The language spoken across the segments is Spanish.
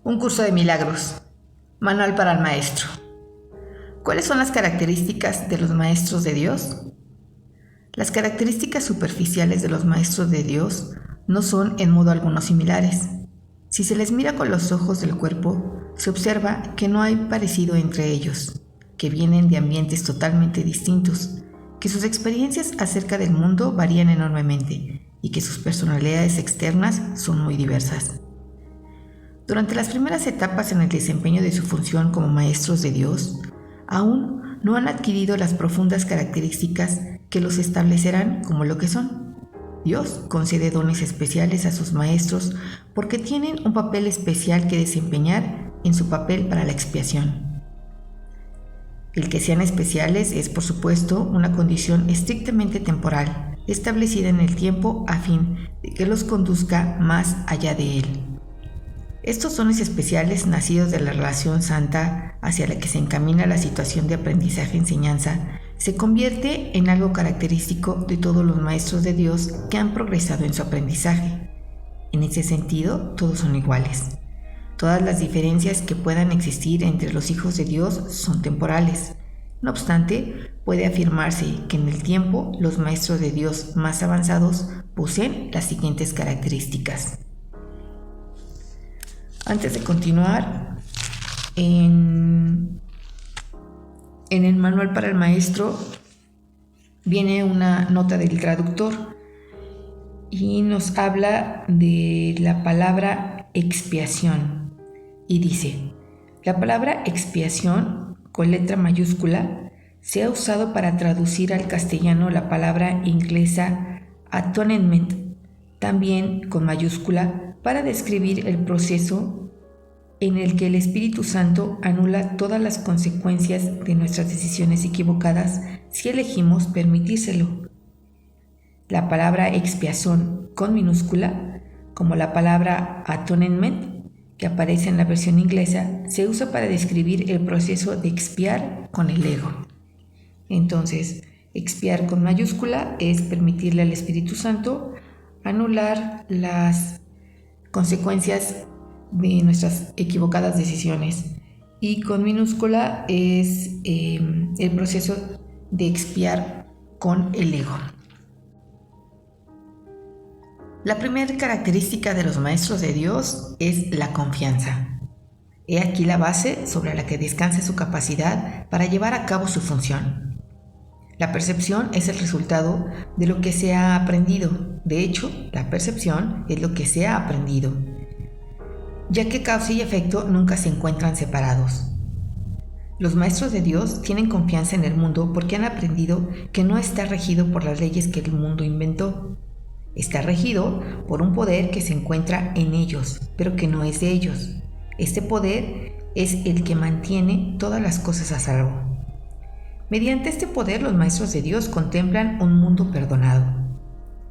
Un curso de milagros. Manual para el maestro. ¿Cuáles son las características de los maestros de Dios? Las características superficiales de los maestros de Dios no son en modo alguno similares. Si se les mira con los ojos del cuerpo, se observa que no hay parecido entre ellos, que vienen de ambientes totalmente distintos, que sus experiencias acerca del mundo varían enormemente y que sus personalidades externas son muy diversas. Durante las primeras etapas en el desempeño de su función como maestros de Dios, aún no han adquirido las profundas características que los establecerán como lo que son. Dios concede dones especiales a sus maestros porque tienen un papel especial que desempeñar en su papel para la expiación. El que sean especiales es, por supuesto, una condición estrictamente temporal, establecida en el tiempo a fin de que los conduzca más allá de él. Estos dones especiales, nacidos de la relación santa hacia la que se encamina la situación de aprendizaje-enseñanza, se convierte en algo característico de todos los maestros de Dios que han progresado en su aprendizaje. En ese sentido, todos son iguales. Todas las diferencias que puedan existir entre los hijos de Dios son temporales. No obstante, puede afirmarse que en el tiempo los maestros de Dios más avanzados poseen las siguientes características. Antes de continuar, en el manual para el maestro viene una nota del traductor y nos habla de la palabra expiación y dice: la palabra expiación con letra mayúscula se ha usado para traducir al castellano la palabra inglesa atonement, también con mayúscula, para describir el proceso en el que el Espíritu Santo anula todas las consecuencias de nuestras decisiones equivocadas si elegimos permitírselo. La palabra expiación con minúscula, como la palabra atonement, que aparece en la versión inglesa, se usa para describir el proceso de expiar con el ego. Entonces, expiar con mayúscula es permitirle al Espíritu Santo anular las consecuencias de nuestras equivocadas decisiones, y con minúscula es el proceso de expiar con el ego. La primera característica de los maestros de Dios es la confianza. He aquí la base sobre la que descansa su capacidad para llevar a cabo su función. La percepción es el resultado de lo que se ha aprendido. De hecho, la percepción es lo que se ha aprendido, ya que causa y efecto nunca se encuentran separados. Los maestros de Dios tienen confianza en el mundo porque han aprendido que no está regido por las leyes que el mundo inventó. Está regido por un poder que se encuentra en ellos, pero que no es de ellos. Este poder es el que mantiene todas las cosas a salvo. Mediante este poder, los maestros de Dios contemplan un mundo perdonado.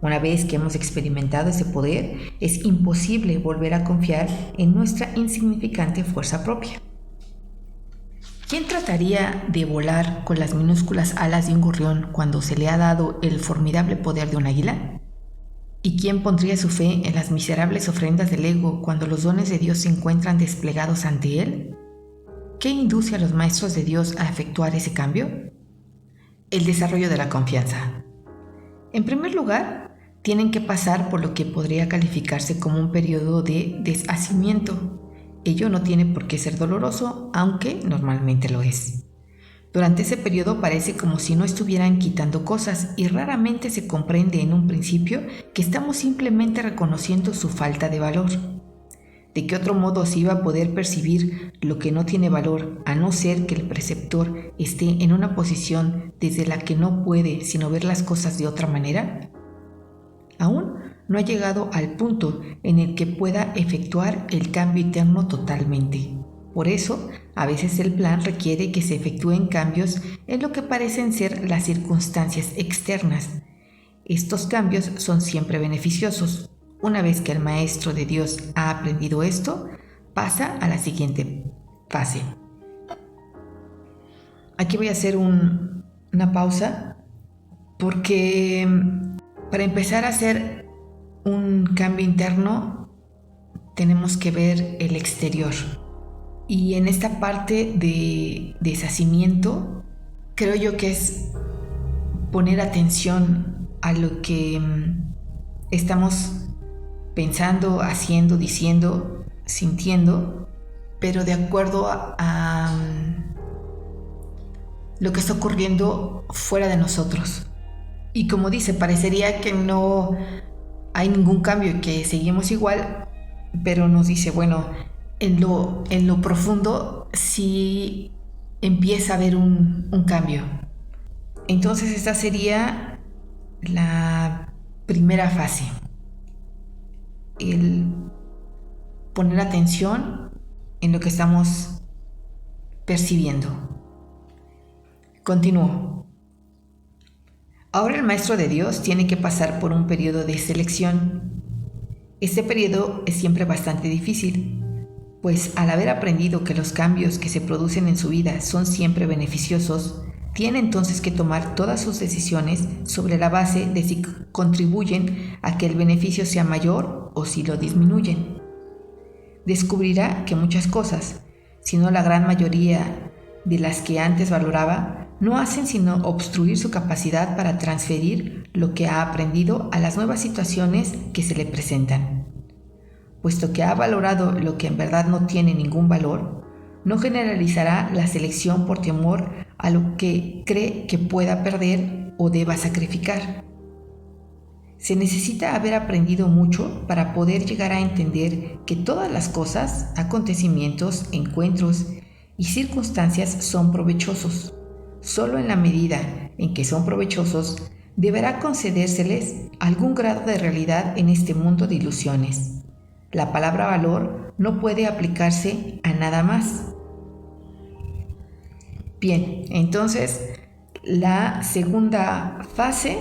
Una vez que hemos experimentado ese poder, es imposible volver a confiar en nuestra insignificante fuerza propia. ¿Quién trataría de volar con las minúsculas alas de un gorrión cuando se le ha dado el formidable poder de un águila? ¿Y quién pondría su fe en las miserables ofrendas del ego cuando los dones de Dios se encuentran desplegados ante él? ¿Qué induce a los maestros de Dios a efectuar ese cambio? El desarrollo de la confianza. En primer lugar, tienen que pasar por lo que podría calificarse como un periodo de deshacimiento. Ello no tiene por qué ser doloroso, aunque normalmente lo es. Durante ese periodo parece como si no estuvieran quitando cosas y raramente se comprende en un principio que estamos simplemente reconociendo su falta de valor. ¿De qué otro modo se iba a poder percibir lo que no tiene valor, a no ser que el preceptor esté en una posición desde la que no puede sino ver las cosas de otra manera? Aún no ha llegado al punto en el que pueda efectuar el cambio interno totalmente. Por eso, a veces el plan requiere que se efectúen cambios en lo que parecen ser las circunstancias externas. Estos cambios son siempre beneficiosos. Una vez que el maestro de Dios ha aprendido esto, pasa a la siguiente fase. Aquí voy a hacer una pausa porque para empezar a hacer un cambio interno tenemos que ver el exterior. Y en esta parte de deshacimiento, creo yo que es poner atención a lo que estamos pensando, haciendo, diciendo, sintiendo, pero de acuerdo a lo que está ocurriendo fuera de nosotros. Y como dice, parecería que no hay ningún cambio, que seguimos igual, pero nos dice, bueno, en lo profundo sí empieza a haber un cambio. Entonces esta sería la primera fase, el poner atención en lo que estamos percibiendo. Continúo. Ahora el maestro de Dios tiene que pasar por un periodo de selección. Este periodo es siempre bastante difícil, pues al haber aprendido que los cambios que se producen en su vida son siempre beneficiosos, tiene entonces que tomar todas sus decisiones sobre la base de si contribuyen a que el beneficio sea mayor o si lo disminuyen. Descubrirá que muchas cosas, si no la gran mayoría de las que antes valoraba, no hacen sino obstruir su capacidad para transferir lo que ha aprendido a las nuevas situaciones que se le presentan. Puesto que ha valorado lo que en verdad no tiene ningún valor, no generalizará la selección por temor a lo que cree que pueda perder o deba sacrificar. Se necesita haber aprendido mucho para poder llegar a entender que todas las cosas, acontecimientos, encuentros y circunstancias son provechosos. Solo en la medida en que son provechosos, deberá concedérseles algún grado de realidad en este mundo de ilusiones. La palabra valor no puede aplicarse a nada más. Bien, entonces la segunda fase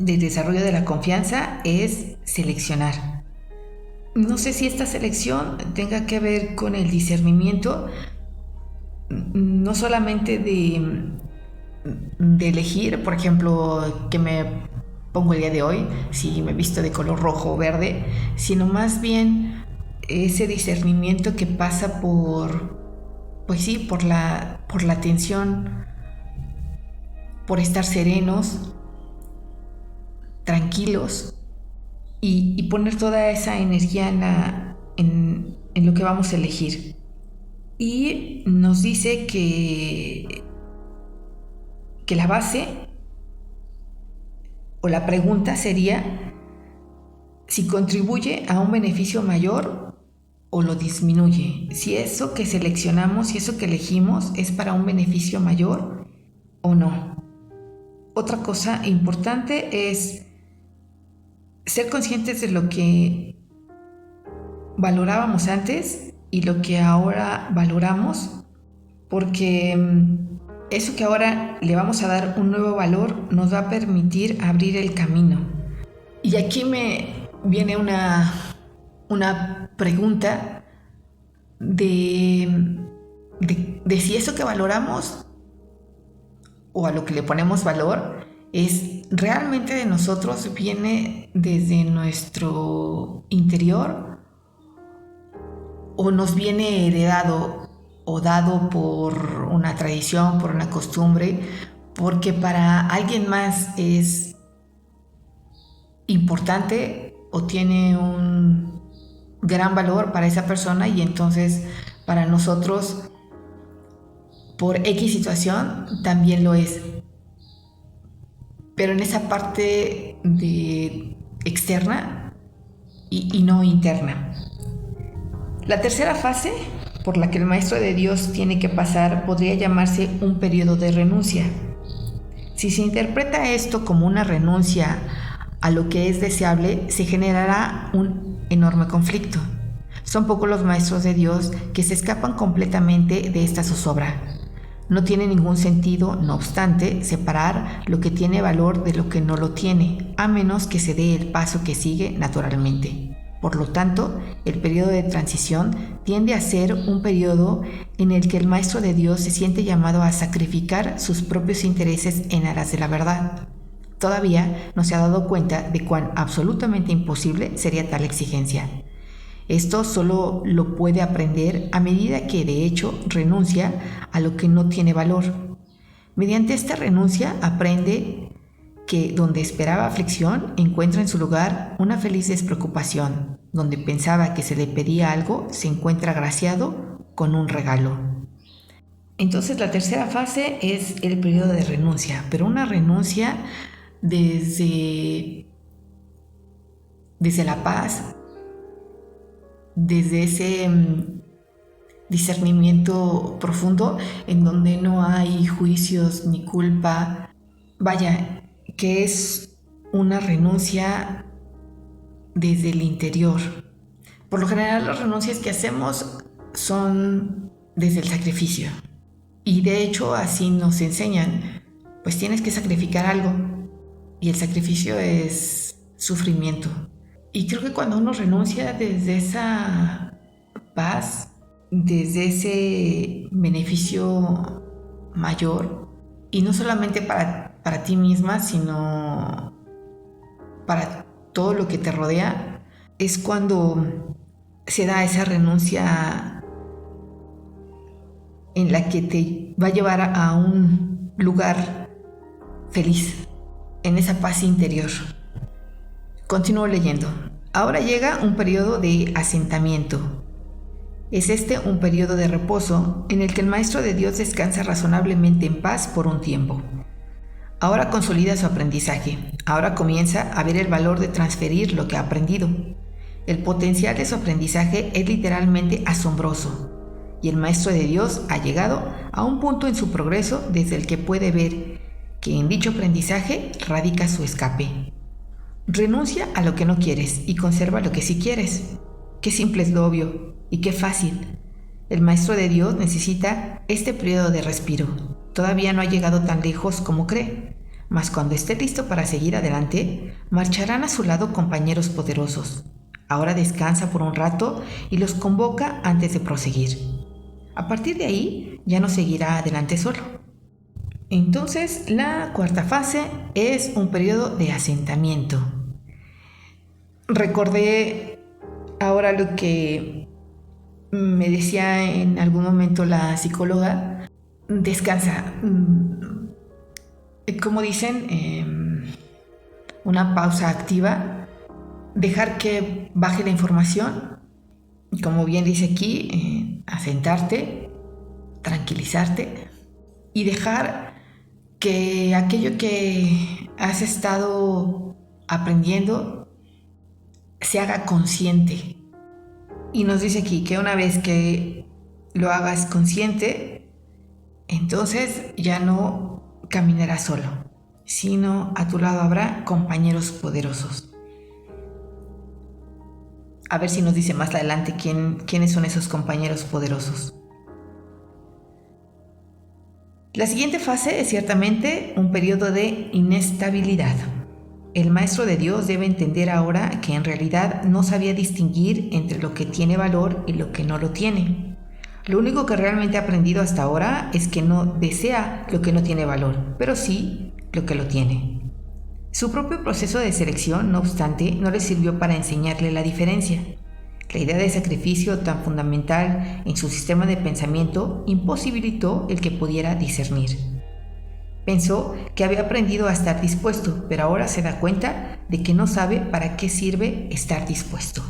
del desarrollo de la confianza es seleccionar. No sé si esta selección tenga que ver con el discernimiento, no solamente de elegir, por ejemplo, que me pongo el día de hoy, si me visto de color rojo o verde, sino más bien ese discernimiento que pasa por la atención, por estar serenos, tranquilos y poner toda esa energía en lo que vamos a elegir. Y nos dice que la base o la pregunta sería si contribuye a un beneficio mayor o lo disminuye. Si eso que seleccionamos, si eso que elegimos es para un beneficio mayor o no. Otra cosa importante es ser conscientes de lo que valorábamos antes y lo que ahora valoramos, porque eso que ahora le vamos a dar un nuevo valor nos va a permitir abrir el camino. Y aquí me viene una pregunta de si eso que valoramos o a lo que le ponemos valor es realmente de nosotros, viene desde nuestro interior o nos viene heredado o dado por una tradición, por una costumbre, porque para alguien más es importante o tiene un gran valor para esa persona y entonces para nosotros por X situación también lo es. Pero en esa parte de externa y no interna. La tercera fase por la que el maestro de Dios tiene que pasar podría llamarse un periodo de renuncia. Si se interpreta esto como una renuncia a lo que es deseable, se generará un enorme conflicto. Son pocos los maestros de Dios que se escapan completamente de esta zozobra. No tiene ningún sentido, no obstante, separar lo que tiene valor de lo que no lo tiene, a menos que se dé el paso que sigue naturalmente. Por lo tanto, el periodo de transición tiende a ser un periodo en el que el maestro de Dios se siente llamado a sacrificar sus propios intereses en aras de la verdad. Todavía no se ha dado cuenta de cuán absolutamente imposible sería tal exigencia. Esto solo lo puede aprender a medida que de hecho renuncia a lo que no tiene valor. Mediante esta renuncia aprende que donde esperaba aflicción encuentra en su lugar una feliz despreocupación, donde pensaba que se le pedía algo se encuentra agraciado con un regalo. Entonces la tercera fase es el periodo de renuncia, pero una renuncia desde la paz, desde ese discernimiento profundo en donde no hay juicios ni culpa. Vaya, que es una renuncia desde el interior. Por lo general las renuncias que hacemos son desde el sacrificio. Y de hecho así nos enseñan, pues tienes que sacrificar algo. Y el sacrificio es sufrimiento. Y creo que cuando uno renuncia desde esa paz, desde ese beneficio mayor, y no solamente para ti misma, sino para todo lo que te rodea, es cuando se da esa renuncia en la que te va a llevar a un lugar feliz, en esa paz interior. Continúo leyendo. Ahora llega un periodo de asentamiento. Es este un periodo de reposo en el que el Maestro de Dios descansa razonablemente en paz por un tiempo. Ahora consolida su aprendizaje. Ahora comienza a ver el valor de transferir lo que ha aprendido. El potencial de su aprendizaje es literalmente asombroso. Y el Maestro de Dios ha llegado a un punto en su progreso desde el que puede ver que en dicho aprendizaje radica su escape. Renuncia a lo que no quieres y conserva lo que sí quieres. Qué simple es lo obvio y qué fácil. El Maestro de Dios necesita este periodo de respiro. Todavía no ha llegado tan lejos como cree, mas cuando esté listo para seguir adelante, marcharán a su lado compañeros poderosos. Ahora descansa por un rato y los convoca antes de proseguir. A partir de ahí, ya no seguirá adelante solo. Entonces, la cuarta fase es un periodo de asentamiento. Recordé ahora lo que me decía en algún momento la psicóloga. Descansa. Como dicen, una pausa activa. Dejar que baje la información. Como bien dice aquí, asentarte, tranquilizarte y dejar que aquello que has estado aprendiendo se haga consciente. Y nos dice aquí que una vez que lo hagas consciente, entonces ya no caminarás solo, sino a tu lado habrá compañeros poderosos. A ver si nos dice más adelante quiénes son esos compañeros poderosos. La siguiente fase es ciertamente un periodo de inestabilidad. El Maestro de Dios debe entender ahora que en realidad no sabía distinguir entre lo que tiene valor y lo que no lo tiene. Lo único que realmente ha aprendido hasta ahora es que no desea lo que no tiene valor, pero sí lo que lo tiene. Su propio proceso de selección, no obstante, no le sirvió para enseñarle la diferencia. La idea de sacrificio tan fundamental en su sistema de pensamiento imposibilitó el que pudiera discernir. Pensó que había aprendido a estar dispuesto, pero ahora se da cuenta de que no sabe para qué sirve estar dispuesto.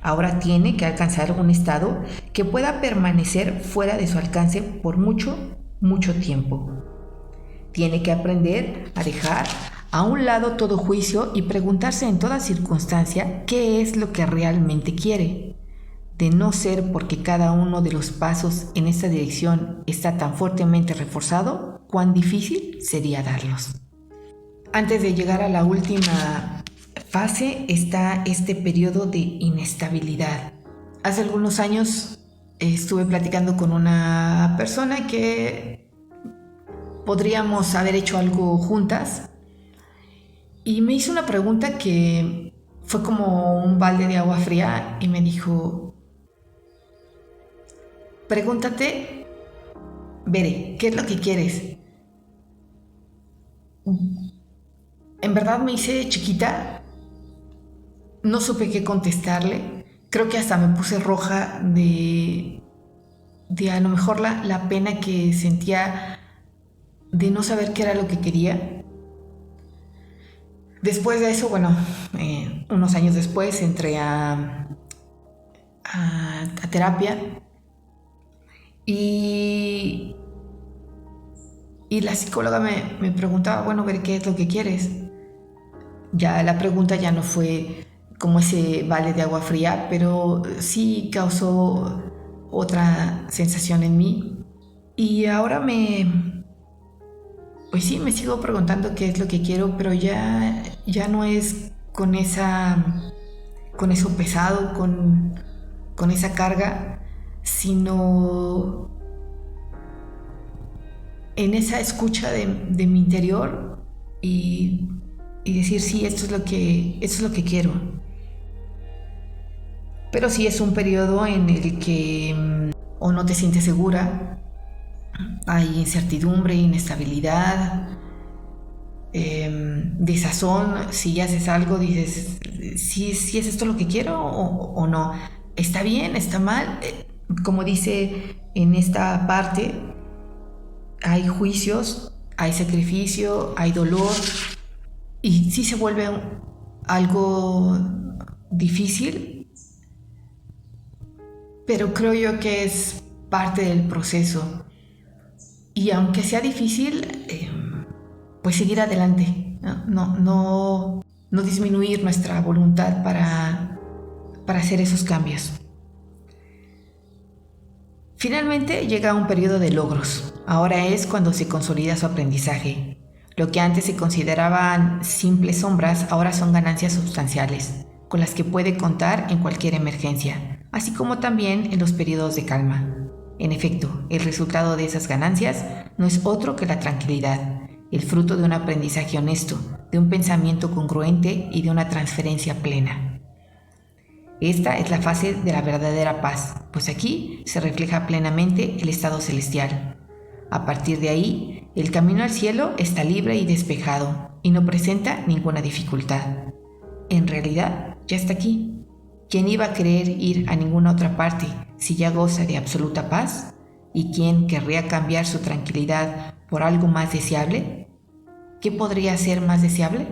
Ahora tiene que alcanzar un estado que pueda permanecer fuera de su alcance por mucho, mucho tiempo. Tiene que aprender a dejar a un lado todo juicio y preguntarse en toda circunstancia qué es lo que realmente quiere. De no ser porque cada uno de los pasos en esta dirección está tan fuertemente reforzado, cuán difícil sería darlos. Antes de llegar a la última fase está este periodo de inestabilidad. Hace algunos años estuve platicando con una persona que podríamos haber hecho algo juntas y me hizo una pregunta que fue como un balde de agua fría y me dijo: pregúntate, Bere, ¿qué es lo que quieres? En verdad me hice chiquita, no supe qué contestarle, Creo que hasta me puse roja de a lo mejor la pena que sentía de no saber qué era lo que quería. Después de eso, bueno, unos años después entré a terapia y la psicóloga me preguntaba, bueno, ver qué es lo que quieres. Ya la pregunta ya no fue como ese balde de agua fría, pero sí causó otra sensación en mí. Y ahora pues sí, me sigo preguntando qué es lo que quiero, pero ya no es con eso pesado, con esa carga, sino en esa escucha de mi interior y decir, sí, esto es lo que quiero. Pero sí es un periodo en el que o no te sientes segura, hay incertidumbre, inestabilidad, desazón. Si haces algo, dices, si es esto lo que quiero o no. ¿Está bien? ¿Está mal? Como dice en esta parte, hay juicios, hay sacrificio, hay dolor, y sí se vuelve algo difícil, pero creo yo que es parte del proceso. Y aunque sea difícil, pues seguir adelante, no disminuir nuestra voluntad para hacer esos cambios. Finalmente llega un periodo de logros. Ahora es cuando se consolida su aprendizaje. Lo que antes se consideraban simples sombras ahora son ganancias sustanciales, con las que puede contar en cualquier emergencia, así como también en los periodos de calma. En efecto, el resultado de esas ganancias no es otro que la tranquilidad, el fruto de un aprendizaje honesto, de un pensamiento congruente y de una transferencia plena. Esta es la fase de la verdadera paz, pues aquí se refleja plenamente el estado celestial. A partir de ahí, el camino al cielo está libre y despejado y no presenta ninguna dificultad. En realidad, ya está aquí. ¿Quién iba a querer ir a ninguna otra parte si ya goza de absoluta paz? ¿Y quién querría cambiar su tranquilidad por algo más deseable? ¿Qué podría ser más deseable?